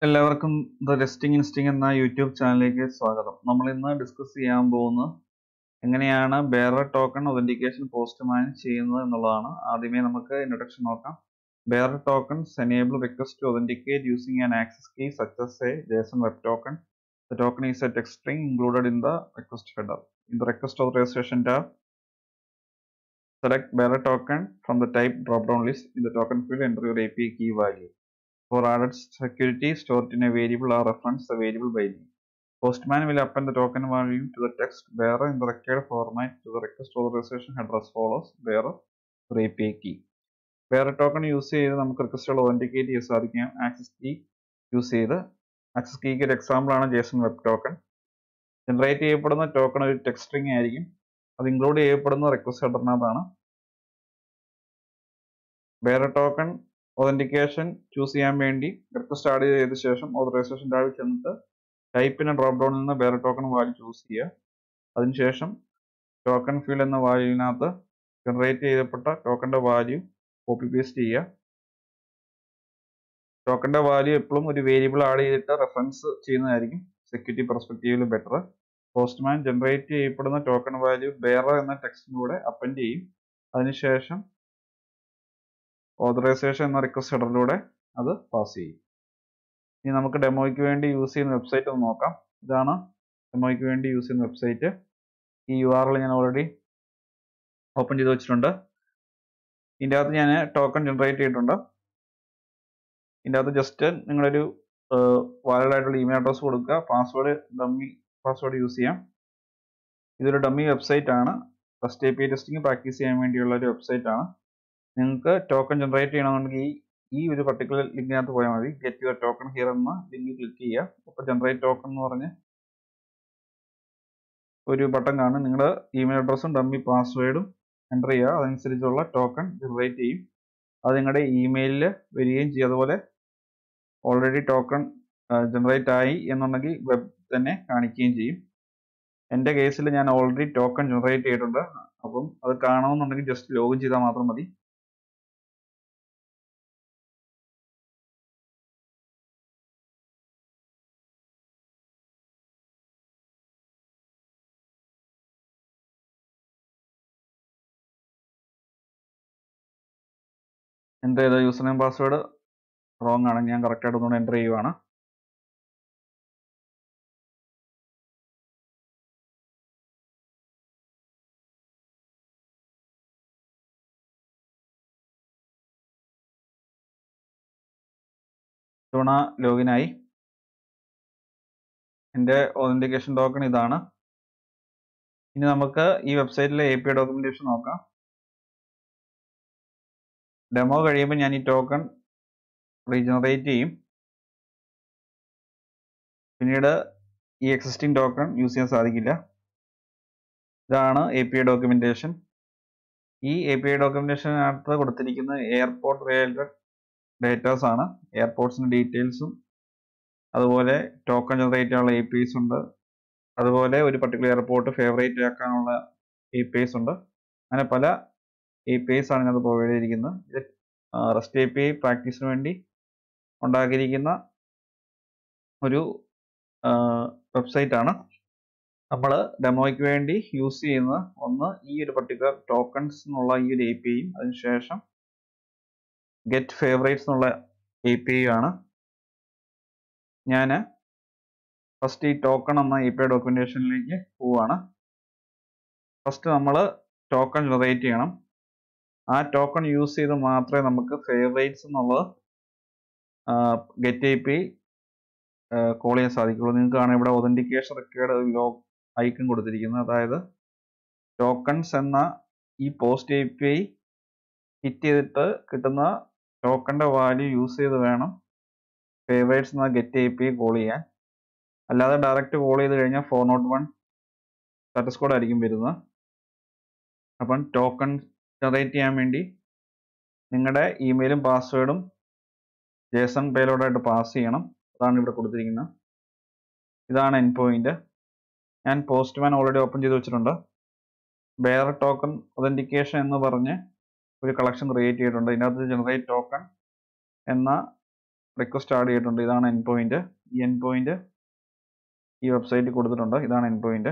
എല്ലാവർക്കും the testing ഇൻസ്റ്റിംഗ് എന്ന YouTube ചാനലിലേക്ക് സ്വാഗതം. നമ്മൾ ഇന്ന് ഡിസ്കസ് ചെയ്യാൻ പോകുന്നത് എങ്ങനെയാണ് ബെയറർ ടോക്കൺ ഒതന്റിക്കേഷൻ പോസ്റ്റ്മാൻ ചെയ്യുന്നത് എന്നുള്ളതാണ്. ആദ്യമേ നമുക്ക് ഇൻട്രൊഡക്ഷൻ നോക്കാം. Bearer tokens enable request to authenticate using an access key such as a JSON Web Token. The token is a text string included in the request header. In the request authorization tab, select bearer token from the type dropdown list. In the token field, enter your API key value. For added security, store it in a variable or reference the variable by name. Postman will append the token value to the text bearer in the required format to the request authorization header as follows: bearer or API key. Bearer token use ചെയ്ത് നമുക്ക് റിക്വസ്റ്റുകൾ authenticate ചെയ്യാൻ സാധിക്കും. Access key use ചെയ്ത് access കീക്ക് ഒരു example ആണ് JSON Web Token. Generate ചെയ്യപ്പെടുന്ന token ഒരു ടെക്സ്റ്റ് സ്ട്രിംഗ് ആയിരിക്കും. അത് ഇൻക്ലൂഡ് ചെയ്യപ്പെടുന്ന റിക്വസ്റ്റ് ഹെഡറിനകത്താണ്. ബെയറർ ടോക്കൺ ഒതന്റിക്കേഷൻ ചൂസ് ചെയ്യാൻ വേണ്ടി റിക്വസ്റ്റ് ആഡ് ചെയ്ത ശേഷം ഓതറൈസേഷൻ ടാബിൽ ചെന്നിട്ട് ടൈപ്പിന് ഡ്രോപ്പ് ഡൗണിൽ നിന്ന് ബെയറർ ടോക്കൺ വാല്യൂ ചൂസ് ചെയ്യുക. അതിനുശേഷം ടോക്കൺ ഫീൽഡ് എന്ന വാല്യൂവിനകത്ത് ജനറേറ്റ് ചെയ്യപ്പെട്ട ടോക്കണിന്റെ വാല്യൂ കോപ്പി പേസ്റ്റ് ചെയ്യുക. ടോക്കണിന്റെ വാല്യൂ എപ്പോഴും ഒരു വേരിയബിൾ ആഡ് ചെയ്തിട്ട് റെഫറൻസ് ചെയ്യുന്നതായിരിക്കും സെക്യൂരിറ്റി പെർസ്പെക്റ്റീവിൽ ബെറ്റർ. പോസ്റ്റ്മാൻ ജനറേറ്റ് ചെയ്യപ്പെടുന്ന ടോക്കൺ വാല്യൂ ബെയറർ എന്ന ടെക്സ്റ്റിലൂടെ അപ്പൻഡ് ചെയ്യും. അതിനുശേഷം ഓതറൈസേഷൻ എന്ന റിക്വസ്റ്റ് ഹെഡറിലൂടെ അത് പാസ് ചെയ്യും. ഇനി നമുക്ക് ഡെമോയ്ക്ക് വേണ്ടി യൂസ് ചെയ്യുന്ന വെബ്സൈറ്റ് ഒന്ന് നോക്കാം. ഇതാണ് ഡെമോയ്ക്ക് വേണ്ടി യൂസ് ചെയ്യുന്ന വെബ്സൈറ്റ്. ഈ URL ഞാൻ ഓൾറെഡി ഓപ്പൺ ചെയ്ത് വെച്ചിട്ടുണ്ട്. ഇതിൻ്റെ അകത്ത് ഞാൻ ടോക്കൺ ജനറേറ്റ് ചെയ്തിട്ടുണ്ട്. ഇതിൻ്റെ അകത്ത് ജസ്റ്റ് നിങ്ങളൊരു വാലിഡ് ആയിട്ടുള്ള ഇമെയിൽ അഡ്രസ് കൊടുക്കുക. പാസ്വേഡ് ഡമ്മി പാസ്വേഡ് യൂസ് ചെയ്യാം. ഇതൊരു ഡമ്മി വെബ്സൈറ്റ് ആണ്. ഫസ്റ്റ് API ടെസ്റ്റിംഗ് പ്രാക്ടീസ് ചെയ്യാൻ വേണ്ടിയുള്ള ഒരു വെബ്സൈറ്റ് ആണ്. നിങ്ങൾക്ക് ടോക്കൺ ജനറേറ്റ് ചെയ്യണമെന്നുണ്ടെങ്കിൽ ഈ ഒരു പർട്ടിക്കുലർ ലിങ്കിനകത്ത് പോയാൽ മതി. ഗെറ്റ് യുവർ ടോക്കൺ ഹിയർ എന്ന ലിങ്കിൽ ക്ലിക്ക് ചെയ്യുക. അപ്പോൾ ജനറേറ്റ് ടോക്കൺ എന്ന് പറഞ്ഞ് ഒരു ബട്ടൺ കാണും. നിങ്ങളുടെ ഇമെയിൽ അഡ്രസ്സും ഡമ്മി പാസ്വേഡും എൻ്റർ ചെയ്യുക. അതനുസരിച്ചുള്ള ടോക്കൺ ജനറേറ്റ് ചെയ്യും. അത് നിങ്ങളുടെ ഇമെയിലിൽ വരികയും ചെയ്യും. അതുപോലെ ഓൾറെഡി ടോക്കൺ ജനറേറ്റ് ആയി എന്നുണ്ടെങ്കിൽ വെബ് തന്നെ കാണിക്കുകയും ചെയ്യും. എൻ്റെ കേസിൽ ഞാൻ ഓൾറെഡി ടോക്കൺ ജനറേറ്റ് ചെയ്തിട്ടുണ്ട്. അപ്പം അത് കാണണമെന്നുണ്ടെങ്കിൽ ജസ്റ്റ് ലോഗിൻ ചെയ്താൽ മാത്രം മതി. എൻ്റർ ചെയ്ത യൂസർ നെയിം പാസ്വേഡ് റോങ് ആണ്. ഞാൻ കറക്റ്റായിട്ട് ഒന്നുകൂടെ എൻ്റർ ചെയ്യുവാണ്. തവണ ലോഗിനായി. എൻ്റെ ഒതന്റിക്കേഷൻ ടോക്കൺ ഇതാണ്. ഇനി നമുക്ക് ഈ വെബ്സൈറ്റിലെ API ഡോക്യുമെന്റേഷൻ നോക്കാം. ഡെമോ കഴിയുമ്പോൾ ഞാൻ ഈ ടോക്കൺ റീജനറേറ്റ് ചെയ്യും. പിന്നീട് ഈ എക്സിസ്റ്റിംഗ് ടോക്കൺ യൂസ് ചെയ്യാൻ സാധിക്കില്ല. ഇതാണ് API ഡോക്യുമെന്റേഷൻ. ഈ API ഡോക്യുമെന്റേഷനകത്ത് കൊടുത്തിരിക്കുന്ന എയർപോർട്ട് റിലേറ്റഡ് ഡേറ്റാസ് ആണ്. എയർപോർട്ട്സിന്റെ ഡീറ്റെയിൽസും അതുപോലെ ടോക്കൺ ജനറേറ്റ് ചെയ്യാനുള്ള APIs ഉണ്ട്. അതുപോലെ ഒരു പർട്ടിക്കുലർ എയർപോർട്ട് ഫേവറേറ്റ് ആക്കാനുള്ള APIs ഉണ്ട്. അങ്ങനെ പല APIs ആണ് ഇതിനകത്ത് പ്രൊവൈഡ് ചെയ്തിരിക്കുന്നത്. ഇത് REST API പ്രാക്ടീസിന് വേണ്ടി ഉണ്ടാക്കിയിരിക്കുന്ന ഒരു വെബ്സൈറ്റ് ആണ്. നമ്മൾ ഡെമോയ്ക്ക് വേണ്ടി യൂസ് ചെയ്യുന്ന ഒന്ന് ഈ ഒരു പർട്ടിക്കുലർ ടോക്കൺസ് എന്നുള്ള ഈ ഒരു APIയും അതിനുശേഷം ഗെറ്റ് ഫേവറേറ്റ്സ് എന്നുള്ള API ആണ്. ഞാൻ ഫസ്റ്റ് ഈ ടോക്കൺ എന്ന API ഡോക്യുമെന്റേഷനിലേക്ക് പോവുകയാണ്. ഫസ്റ്റ് നമ്മൾ ടോക്കൺ ജനറേറ്റ് ചെയ്യണം. ആ ടോക്കൺ യൂസ് ചെയ്ത് മാത്രമേ നമുക്ക് ഫേവറേറ്റ്സ് എന്നുള്ളത് ഗെറ്റ് API കോൾ ചെയ്യാൻ സാധിക്കുള്ളൂ. നിങ്ങൾക്ക് കാണാം ഇവിടെ ഒതന്റിക്കേഷൻ റിക്വയർഡ് ലോഗ് ഐക്കൺ കൊടുത്തിരിക്കുന്നത്. അതായത് ടോക്കൺസ് എന്ന ഈ പോസ്റ്റ് API ഹിറ്റ് ചെയ്തിട്ട് കിട്ടുന്ന ടോക്കണിന്റെ വാല്യൂ യൂസ് ചെയ്ത് വേണം ഫേവറേറ്റ്സ് എന്ന ഗെറ്റ് API കോൾ ചെയ്യാൻ. അല്ലാതെ ഡയറക്റ്റ് കോൾ ചെയ്ത് കഴിഞ്ഞാൽ 401 സ്റ്റാറ്റസ് കോഡ് ആയിരിക്കും വരുന്നത്. അപ്പം ടോക്കൺ ജനറേറ്റ് ചെയ്യാൻ വേണ്ടി നിങ്ങളുടെ ഇമെയിലും പാസ്വേഡും JSON പേലോഡായിട്ട് പാസ് ചെയ്യണം. അതാണ് ഇവിടെ കൊടുത്തിരിക്കുന്നത്. ഇതാണ് എൻഡ് പോയിന്റ്. ഞാൻ പോസ്റ്റ്മാൻ ഓൾറെഡി ഓപ്പൺ ചെയ്ത് വെച്ചിട്ടുണ്ട്. ബെയറർ ടോക്കൺ ഒതന്റിക്കേഷൻ എന്ന് പറഞ്ഞ് ഒരു കളക്ഷൻ ക്രിയേറ്റ് ചെയ്തിട്ടുണ്ട്. ഇതിനകത്ത് ജനറേറ്റ് ടോക്കൺ എന്ന റിക്വസ്റ്റ് ആഡ് ചെയ്തിട്ടുണ്ട്. ഇതാണ് എൻഡ് പോയിന്റ്. ഈ എൻഡ് പോയിന്റ് ഈ വെബ്സൈറ്റിൽ കൊടുത്തിട്ടുണ്ട്. ഇതാണ് എൻഡ് പോയിന്റ്.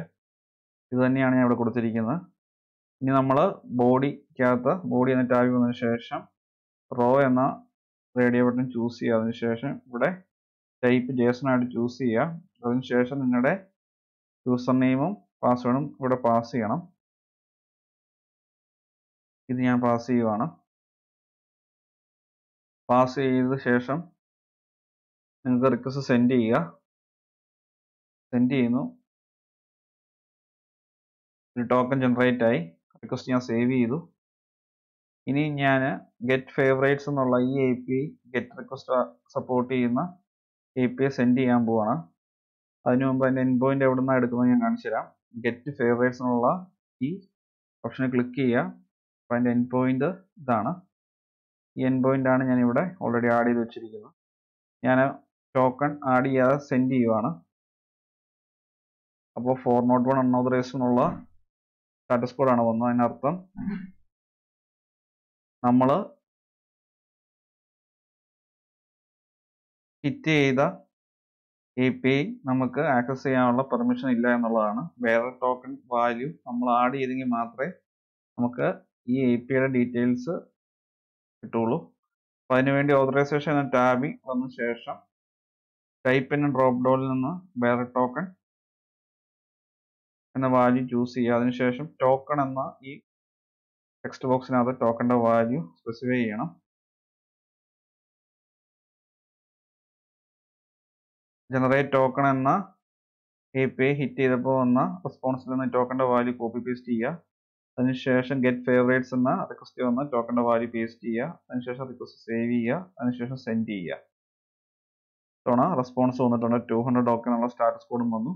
ഇത് തന്നെയാണ് ഞാൻ ഇവിടെ കൊടുത്തിരിക്കുന്നത്. ഇനി നമ്മൾ ബോഡിക്കകത്ത് ബോഡി എന്ന ടാബിൽ വന്നതിന് ശേഷം റോ എന്ന റേഡിയോ ബട്ടൺ ചൂസ് ചെയ്യുക. അതിനുശേഷം ഇവിടെ ടൈപ്പ് JSON ആയിട്ട് ചൂസ് ചെയ്യുക. അതിനുശേഷം നിങ്ങളുടെ യൂസർ നെയിമും പാസ്വേഡും ഇവിടെ പാസ് ചെയ്യണം. ഇത് ഞാൻ പാസ് ചെയ്യുവാണ്. പാസ് ചെയ്ത ശേഷം നിങ്ങൾക്ക് റിക്വസ്റ്റ് സെൻഡ് ചെയ്യുക. സെൻഡ് ചെയ്യുന്നു. ഒരു ടോക്കൺ ജനറേറ്റ് ആയി. റിക്വസ്റ്റ് ഞാൻ സേവ് ചെയ്തു. ഇനി ഞാൻ ഗെറ്റ് ഫേവറേറ്റ്സ് എന്നുള്ള ഈ API ഗെറ്റ് റിക്വസ്റ്റ് സപ്പോർട്ട് ചെയ്യുന്ന API സെൻഡ് ചെയ്യാൻ പോവാണ്. അതിനു മുമ്പ് അതിൻ്റെ എൻഡ് പോയിന്റ് എവിടെ നിന്നാണ് എടുക്കുന്നത് ഞാൻ കാണിച്ചു തരാം. ഗെറ്റ് ഫേവറേറ്റ്സ് എന്നുള്ള ഈ ഓപ്ഷനെ ക്ലിക്ക് ചെയ്യുക. അപ്പോൾ അതിൻ്റെ എൻഡ് പോയിന്റ് ഇതാണ്. ഈ എൻഡ് പോയിന്റ് ആണ് ഞാൻ ഇവിടെ ഓൾറെഡി ആഡ് ചെയ്ത് വെച്ചിരിക്കുന്നത്. ഞാൻ ടോക്കൺ ആഡ് ചെയ്യാതെ സെൻഡ് ചെയ്യുവാണ്. അപ്പോൾ 401 അൺഓതറൈസ്ഡ് എന്നുള്ള സ്റ്റാറ്റസ് കോഡാണ് വന്നത്. അതിനർത്ഥം നമ്മൾ ഹിറ്റ് ചെയ്ത API നമുക്ക് ആക്സസ് ചെയ്യാനുള്ള പെർമിഷൻ ഇല്ല എന്നുള്ളതാണ്. വേറെ ടോക്കൺ വാല്യൂ നമ്മൾ ആഡ് ചെയ്തെങ്കിൽ മാത്രമേ നമുക്ക് ഈ APIയുടെ ഡീറ്റെയിൽസ് കിട്ടുള്ളൂ. അപ്പോൾ അതിനുവേണ്ടി ഓതറൈസേഷൻ എന്ന ടാബിൽ വന്ന ശേഷം ടൈപ്പ് എന്ന ഡ്രോപ്പ് ഡൗണിൽ നിന്ന് വേറെ ടോക്കൺ എന്ന വാല്യൂ ചൂസ് ചെയ്യുക. അതിനുശേഷം ടോക്കൺ എന്ന ഈ ടെക്സ്റ്റ് ബോക്സിനകത്ത് ടോക്കണിൻ്റെ വാല്യൂ സ്പെസിഫൈ ചെയ്യണം. ജനറേറ്റ് ടോക്കൺ എന്ന API ഹിറ്റ് ചെയ്തപ്പോൾ വന്ന റെസ്പോൺസിൽ നിന്ന് ടോക്കണിൻ്റെ വാല്യൂ കോപ്പി പേസ്റ്റ് ചെയ്യുക. അതിനുശേഷം ഗെറ്റ് ഫേവറേറ്റ്സ് എന്ന റിക്വസ്റ്റ് വന്ന് ടോക്കണിൻ്റെ വാല്യൂ പേസ്റ്റ് ചെയ്യുക. അതിനുശേഷം റിക്വസ്റ്റ് സേവ് ചെയ്യുക. അതിനുശേഷം സെൻഡ് ചെയ്യുക. തവണ റെസ്പോൺസ് വന്നിട്ടുണ്ട്. 200 ടോക്കൺ എന്നുള്ള സ്റ്റാറ്റസ് കോഡും വന്നു.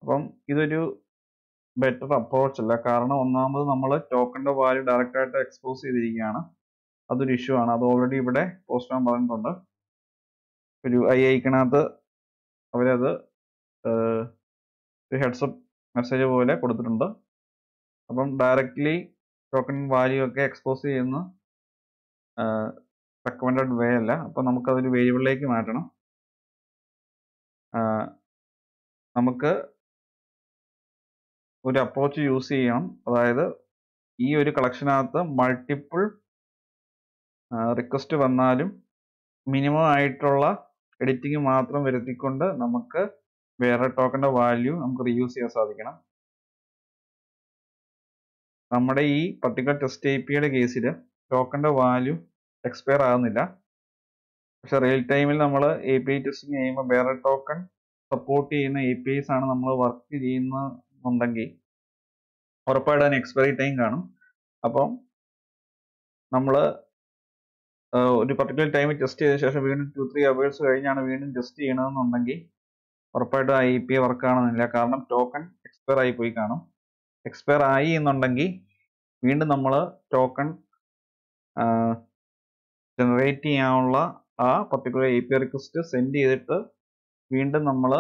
അപ്പം ഇതൊരു ബെറ്റർ അപ്രോച്ച് അല്ല. കാരണം ഒന്നാമത് നമ്മൾ ടോക്കണിൻ്റെ വാല്യൂ ഡയറക്റ്റ് ആയിട്ട് എക്സ്പോസ് ചെയ്തിരിക്കുകയാണ്. അതൊരു ഇഷ്യൂ ആണ്. അത് ഓൾറെഡി ഇവിടെ പോസ്റ്റ്മാൻ പറഞ്ഞിട്ടുണ്ട്. ഒരു ഐക്കണകത്ത് അവരത് ഒരു ഹെഡ്സപ്പ് മെസ്സേജ് പോലെ കൊടുത്തിട്ടുണ്ട്. അപ്പം ഡയറക്റ്റ്ലി ടോക്കൺ വാല്യൂ ഒക്കെ എക്സ്പോസ് ചെയ്യുന്ന റെക്കമെൻഡഡ് വേ അല്ല. അപ്പം നമുക്കതൊരു വേരിയബിളിലേക്ക് മാറ്റണം. നമുക്ക് ഒരു അപ്രോച്ച് യൂസ് ചെയ്യണം. അതായത് ഈ ഒരു കളക്ഷനകത്ത് മൾട്ടിപ്പിൾ റിക്വസ്റ്റ് വന്നാലും മിനിമം ആയിട്ടുള്ള എഡിറ്റിംഗ് മാത്രം വരുത്തിക്കൊണ്ട് നമുക്ക് വേറെ ടോക്കണിൻ്റെ വാല്യൂ നമുക്ക് റീയൂസ് ചെയ്യാൻ സാധിക്കണം. നമ്മുടെ ഈ പർട്ടിക്കുലർ ടെസ്റ്റ് APIയുടെ കേസിൽ ടോക്കണിൻ്റെ വാല്യൂ എക്സ്പയർ ആകുന്നില്ല. പക്ഷെ റിയൽ ടൈമിൽ നമ്മൾ API ടെസ്റ്റിംഗ് ചെയ്യുമ്പോൾ വേറെ ടോക്കൺ സപ്പോർട്ട് ചെയ്യുന്ന APIs ആണ് നമ്മൾ വർക്ക് ചെയ്യുന്നുണ്ടെങ്കിൽ ഉറപ്പായിട്ട് അതിന് എക്സ്പയറി ടൈം കാണും. അപ്പം നമ്മൾ ഒരു പർട്ടിക്കുലർ ടൈമിൽ ടെസ്റ്റ് ചെയ്ത ശേഷം വീണ്ടും 2-3 hours കഴിഞ്ഞാണ് വീണ്ടും ടെസ്റ്റ് ചെയ്യണമെന്നുണ്ടെങ്കിൽ ഉറപ്പായിട്ടും ആ API വർക്ക് ആണെന്നില്ല. കാരണം ടോക്കൺ എക്സ്പയർ ആയി പോയി കാണും. എക്സ്പയർ ആയി എന്നുണ്ടെങ്കിൽ വീണ്ടും നമ്മൾ ടോക്കൺ ജനറേറ്റ് ചെയ്യാനുള്ള ആ പർട്ടിക്കുലർ API റിക്വസ്റ്റ് സെൻഡ് ചെയ്തിട്ട് വീണ്ടും നമ്മൾ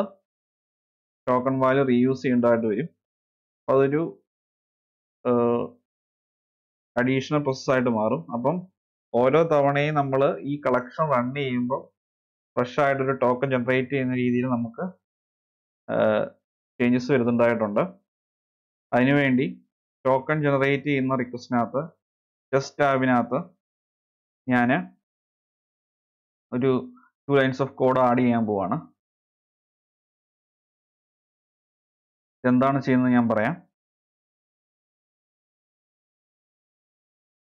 ടോക്കൺ വാല്യൂ റീയൂസ് ചെയ്യേണ്ടതായിട്ട് വരും. അപ്പോൾ അതൊരു അഡീഷണൽ പ്രോസസ്സായിട്ട് മാറും. അപ്പം ഓരോ തവണയും നമ്മൾ ഈ കളക്ഷൻ റൺ ചെയ്യുമ്പോൾ ഫ്രഷ് ആയിട്ടൊരു ടോക്കൺ ജനറേറ്റ് ചെയ്യുന്ന രീതിയിൽ നമുക്ക് ചേഞ്ചസ് വരുന്നുണ്ടായിട്ടുണ്ട്. അതിനുവേണ്ടി ടോക്കൺ ജനറേറ്റ് ചെയ്യുന്ന റിക്വസ്റ്റിനകത്ത് ടെസ്റ്റ് ടാബിനകത്ത് ഞാൻ ഒരു 2 lines ഓഫ് കോഡ് ആഡ് ചെയ്യാൻ പോവാണ്. എന്താണ് ചെയ്യുന്നത് ഞാൻ പറയാം.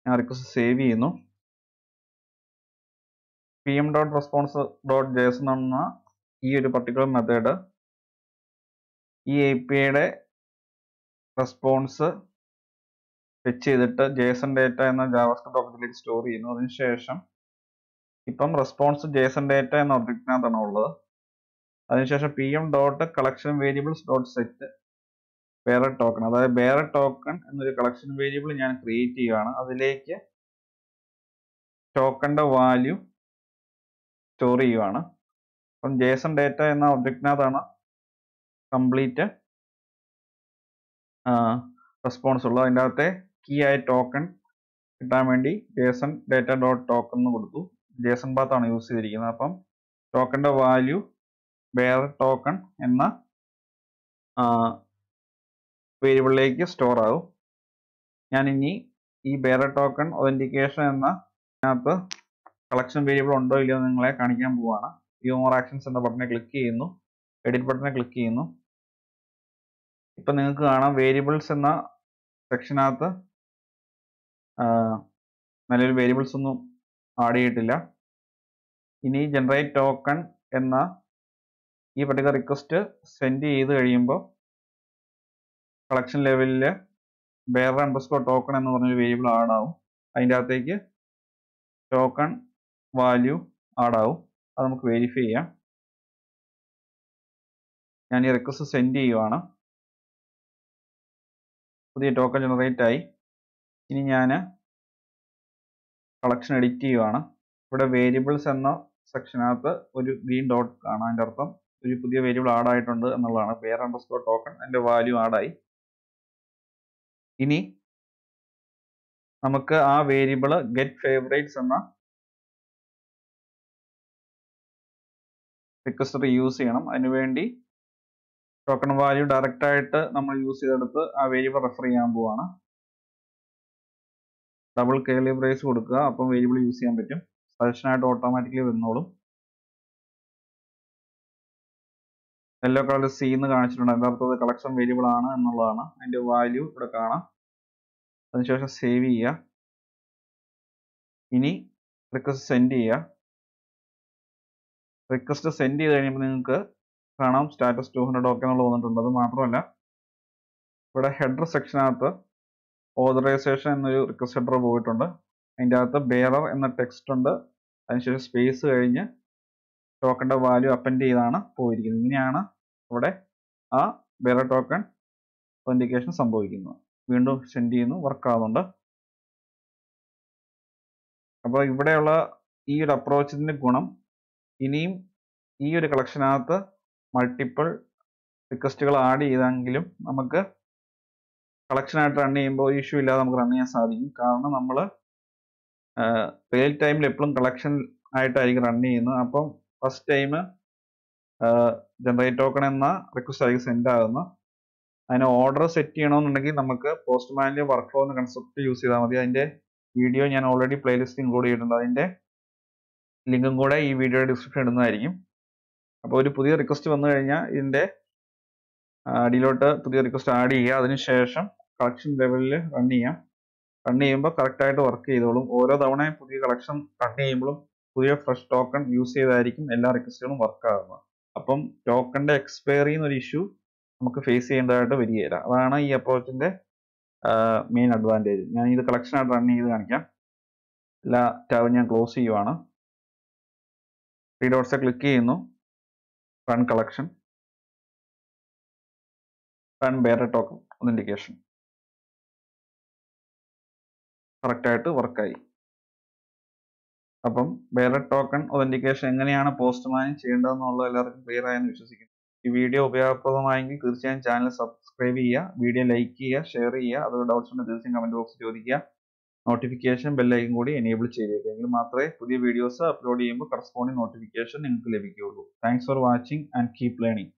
ഞാൻ റിക്വസ്റ്റ് സേവ് ചെയ്യുന്നു. pm.response.json എന്ന ഈ ഒരു പർട്ടിക്കുലർ മെത്തേഡ് ഈ APIയുടെ റെസ്പോൺസ് ഫെച്ച് ചെയ്തിട്ട് JSON ഡേറ്റ എന്ന ജാവാസ്ക്രിപ്റ്റ് ഒബ്ജക്റ്റിലേക്ക് സ്റ്റോർ ചെയ്യുന്നു. അതിനുശേഷം ഇപ്പം റെസ്പോൺസ് JSON ഡേറ്റ എന്ന ഒബ്ജക്റ്റിനകത്താണ് ഉള്ളത്. അതിനുശേഷം pm.collection_variables.set വേറെ ടോക്കൺ, അതായത് വേറെ ടോക്കൺ എന്നൊരു കളക്ഷൻ വേരിയബിൾ ഞാൻ ക്രിയേറ്റ് ചെയ്യുകയാണ്. അതിലേക്ക് ടോക്കണിൻ്റെ വാല്യൂ സ്റ്റോർ ചെയ്യുവാണ്. അപ്പം JSON ഡേറ്റ എന്ന ഒബ്ജക്റ്റിനകത്താണ് കംപ്ലീറ്റ് റെസ്പോൺസ് ഉള്ളത്. അതിൻ്റെ അകത്തെ കീ ആയ ടോക്കൺ കിട്ടാൻ വേണ്ടി JSON data.token എന്ന് കൊടുത്തു. JSON path ആണ് യൂസ് ചെയ്തിരിക്കുന്നത്. അപ്പം ടോക്കന്റെ വാല്യൂ bearer token എന്ന വേരിയബിളിലേക്ക് സ്റ്റോർ ആകും. ഞാൻ ഇനി ഈ bearer token authentication എന്ന അതിനകത്ത് കളക്ഷൻ വേരിയബിൾ ഉണ്ടോ ഇല്ലയോ എന്ന് നിങ്ങളെ കാണിക്കാൻ പോവുകയാണ്. വ്യൂ മോർ ആക്ഷൻസ് എന്ന ബട്ടനെ ക്ലിക്ക് ചെയ്യുന്നു, എഡിറ്റ് ബട്ടനെ ക്ലിക്ക് ചെയ്യുന്നു. ഇപ്പം നിങ്ങൾക്ക് കാണാം വേരിയബിൾസ് എന്ന സെക്ഷനകത്ത് നിലവിൽ വേരിയബിൾസ് ഒന്നും ആഡ് ചെയ്തിട്ടില്ല. ഇനി ജനറേറ്റ് ടോക്കൺ എന്ന ഈ പർട്ടിക്കുലർ റിക്വസ്റ്റ് സെൻഡ് ചെയ്ത് കഴിയുമ്പോൾ കളക്ഷൻ ലെവലിൽ bearer underscore token എന്ന് പറഞ്ഞൊരു വേരിയബിൾ ആഡ് ആവും. അതിൻ്റെ അകത്തേക്ക് ടോക്കൺ വാല്യൂ ആഡ് ആവും. അത് നമുക്ക് വെരിഫൈ ചെയ്യാം. ഞാൻ ഈ റിക്വസ്റ്റ് സെൻഡ് ചെയ്യുവാണ്. പുതിയ ടോക്കൺ ജനറേറ്റ് ആയി. ഇനി ഞാൻ കളക്ഷൻ എഡിറ്റ് ചെയ്യുവാണ്. ഇവിടെ വേരിയബിൾസ് എന്ന സെക്ഷനകത്ത് ഒരു ഗ്രീൻ ഡോട്ട് കാണാം. അതിൻ്റെ അർത്ഥം ഒരു പുതിയ വേരിയബിൾ ആഡ് ആയിട്ടുണ്ട് എന്നുള്ളതാണ്. bearer underscore token അതിൻ്റെ വാല്യൂ ആഡായി. ഇനി നമുക്ക് ആ വേരിയബിൾ ഗെറ്റ് ഫേവറേറ്റ്സ് എന്ന റിക്വസ്റ്റ് യൂസ് ചെയ്യണം. അതിനുവേണ്ടി ടോക്കൺ വാല്യൂ ഡയറക്റ്റ് ആയിട്ട് നമ്മൾ യൂസ് ചെയ്തെടുത്ത് ആ വേരിയബിൾ റെഫർ ചെയ്യാൻ പോവാണ്. ഡബിൾ കേർലി ബ്രേസ് കൊടുക്കുക. അപ്പം വേരിയബിൾ യൂസ് ചെയ്യാൻ പറ്റും. സജഷൻ ആയിട്ട് ഓട്ടോമാറ്റിക്കലി വന്നോളും. യെല്ലോ കളർ സി എന്ന് കാണിച്ചിട്ടുണ്ട്. അതിൻ്റെ അർത്ഥം അത് കളക്ഷൻ വേരിയബിൾ ആണ് എന്നുള്ളതാണ്. അതിൻ്റെ വാല്യൂ ഇവിടെ കാണാം. അതിനുശേഷം സേവ് ചെയ്യുക. ഇനി റിക്വസ്റ്റ് സെൻഡ് ചെയ്യുക. റിക്വസ്റ്റ് സെൻഡ് ചെയ്ത് കഴിയുമ്പോൾ നിങ്ങൾക്ക് കാണാം സ്റ്റാറ്റസ് 200 ഓക്കെ എന്നുള്ളത് വന്നിട്ടുണ്ട്. അത് മാത്രമല്ല ഇവിടെ ഹെഡർ സെക്ഷനകത്ത് ഓതറൈസേഷൻ എന്നൊരു റിക്വസ്റ്റ് ഹെഡർ പോയിട്ടുണ്ട്. അതിൻ്റെ അകത്ത് bearer എന്ന ടെക്സ്റ്റ് ഉണ്ട്. അതിനുശേഷം സ്പേസ് കഴിഞ്ഞ് ടോക്കന്റെ വാല്യൂ അപ്പൻഡ് ചെയ്താണ് പോയിരിക്കുന്നത്. ഇങ്ങനെയാണ് ഇവിടെ ആ bearer token authentication സംഭവിക്കുന്നത്. വീണ്ടും സെൻഡ് ചെയ്യുന്നു, വർക്ക് ആവുന്നുണ്ട്. അപ്പോൾ ഇവിടെയുള്ള ഈ ഒരു അപ്രോച്ചിന്റെ ഗുണം ഇനിയും ഈ ഒരു കളക്ഷനകത്ത് മൾട്ടിപ്പിൾ റിക്വസ്റ്റുകൾ ആഡ് ചെയ്തെങ്കിലും നമുക്ക് കളക്ഷനായിട്ട് റൺ ചെയ്യുമ്പോൾ ഇഷ്യൂ ഇല്ലാതെ നമുക്ക് റൺ ചെയ്യാൻ സാധിക്കും. കാരണം നമ്മൾ റിയൽ ടൈമിൽ എപ്പോഴും കളക്ഷൻ ആയിട്ടായിരിക്കും റൺ ചെയ്യുന്നത്. അപ്പം ഫസ്റ്റ് ടൈം ജനറേറ്റ് ടോക്കൺ എന്ന റിക്വസ്റ്റ് ആയിരിക്കും സെൻഡ് ആകുന്നത്. അതിന് ഓർഡർ സെറ്റ് ചെയ്യണമെന്നുണ്ടെങ്കിൽ നമുക്ക് പോസ്റ്റ്മാനിലെ വർക്ക് ഫ്ലോ എന്ന കൺസെപ്റ്റ് യൂസ് ചെയ്താൽ മതി. അതിൻ്റെ വീഡിയോ ഞാൻ ഓൾറെഡി പ്ലേലിസ്റ്റ് ഇൻക്ലൂഡ് ചെയ്തിട്ടുണ്ട്. അതിൻ്റെ ലിങ്കും കൂടെ ഈ വീഡിയോയുടെ ഡിസ്ക്രിപ്ഷൻ ഇടുന്നതായിരിക്കും. അപ്പോൾ ഒരു പുതിയ റിക്വസ്റ്റ് വന്നു കഴിഞ്ഞാൽ ഇതിൻ്റെ അടിയിലോട്ട് പുതിയ റിക്വസ്റ്റ് ആഡ് ചെയ്യുക. അതിനുശേഷം കളക്ഷൻ ലെവലിൽ റൺ ചെയ്യാം. റൺ ചെയ്യുമ്പോൾ കറക്റ്റായിട്ട് വർക്ക് ചെയ്തോളും. ഓരോ തവണയും പുതിയ കളക്ഷൻ റൺ ചെയ്യുമ്പോഴും പുതിയ ഫ്രഷ് ടോക്കൺ യൂസ് ചെയ്തായിരിക്കും എല്ലാ റിക്വസ്റ്റുകളും വർക്ക് ആകുന്നത്. അപ്പം ടോക്കണിൻ്റെ എക്സ്പയറി എന്നൊരു ഇഷ്യൂ നമുക്ക് ഫേസ് ചെയ്യേണ്ടതായിട്ട് വരികയില്ല. അതാണ് ഈ അപ്രോച്ചിൻ്റെ മെയിൻ അഡ്വാൻറ്റേജ്. ഞാൻ ഇത് കളക്ഷനായിട്ട് റൺ ചെയ്ത് കാണിക്കാം. എല്ലാ ടാബും ഞാൻ ക്ലോസ് ചെയ്യുവാണ്. 3 ഡോട്ട്സ് ക്ലിക്ക് ചെയ്യുന്നു. Run collection, run bearer token authentication. കറക്റ്റായിട്ട് വർക്കായി. അപ്പം bearer token authentication എങ്ങനെയാണ് പോസ്റ്റ്മാൻ ചെയ്യേണ്ടതെന്നുള്ളത് എല്ലാവർക്കും ക്ലിയർ ആയെന്ന് വിശ്വസിക്കുന്നു. ഈ വീഡിയോ ഉപയോഗപ്രദമായെങ്കിൽ തീർച്ചയായും ചാനൽ സബ്സ്ക്രൈബ് ചെയ്യുക, വീഡിയോ ലൈക്ക് ചെയ്യുക, ഷെയർ ചെയ്യുക. അതുപോലെ ഡൗട്ട്സ് ഉണ്ടെങ്കിൽ തീർച്ചയായും കമന്റ് ബോക്സിൽ ചോദിക്കുക. നോട്ടിഫിക്കേഷൻ ബെല്ലൈക്കൻ കൂടി എനേബിൾ ചെയ്തേക്കുക. എങ്കിൽ മാത്രമേ പുതിയ വീഡിയോസ് അപ്ലോഡ് ചെയ്യുമ്പോൾ കറസ്പോണ്ടിങ് നോട്ടിഫിക്കേഷൻ നിങ്ങൾക്ക് ലഭിക്കുകയുള്ളൂ. Thanks for watching and keep learning.